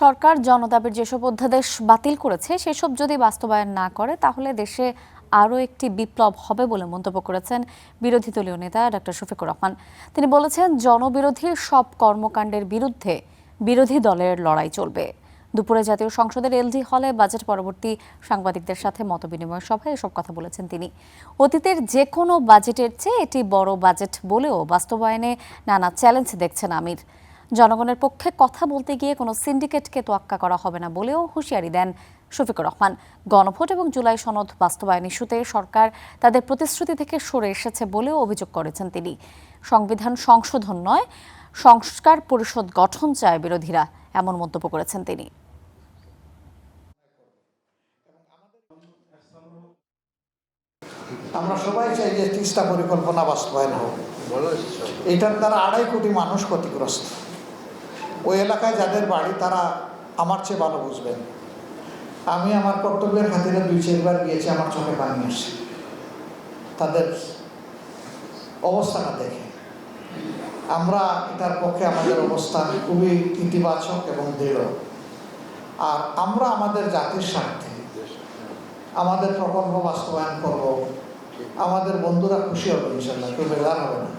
সরকার জনদাবির যেসব অধ্যাদেশ বাতিল করেছে সেসব যদি বাস্তবায়ন না করে তাহলে দেশে আরও একটি বিপ্লব হবে বলে মন্তব্য করেছেন বিরোধী দলীয় নেতা ডক্টর শফিকুর রহমান। তিনি বলেছেন, জনবিরোধী সব কর্মকাণ্ডের বিরুদ্ধে বিরোধী দলের লড়াই চলবে। দুপুরে জাতীয় সংসদের এলডি হলে বাজেট পরবর্তী সাংবাদিকদের সাথে মতবিনিময় সভায় এসব কথা বলেছেন তিনি। অতীতের যে কোনো বাজেটের চেয়ে এটি বড় বাজেট বলেও বাস্তবায়নে নানা চ্যালেঞ্জ দেখছেন আমির। জনগণের পক্ষে কথা বলতে গিয়ে কোনো সিন্ডিকেটকে তোয়াক্কা করা হবে না বলেও হুঁশিয়ারি দেন শফিকুর রহমান। গণভোট এবং জুলাই সনদ বাস্তবায়ন ইস্যুতে সরকার তাদের প্রতিশ্রুতি থেকে সরে এসেছে বলেও অভিযোগ করেছেন তিনি। সংবিধান সংশোধন নয়, সংস্কার পরিষদ গঠন চায় বিরোধীরা, এমন মন্তব্য করেছেন তিনি। আমরা সবাই চাই যে তিস্তা পরিকল্পনা বাস্তবায়ন হোক। এটার দ্বারা 2.5 কোটি মানুষ ক্ষতিগ্রস্ত। ওই এলাকায় যাদের বাড়ি তারা আমার চেয়ে ভালো বুঝবেন। আমি আমার কর্তব্যের খাতিরে 2-4 বার গিয়েছি, আমার চোখে পানি আসে তাদের অবস্থাটা দেখে। আমরা এটার পক্ষে আমাদের অবস্থান খুবই ইতিবাচক এবং দৃঢ়। আর আমরা আমাদের জাতির স্বার্থে আমাদের প্রকল্প বাস্তবায়ন করব। আমাদের বন্ধুরা খুশি হবে, ইনশাল্লাহ, কেউ বেজার হবে না।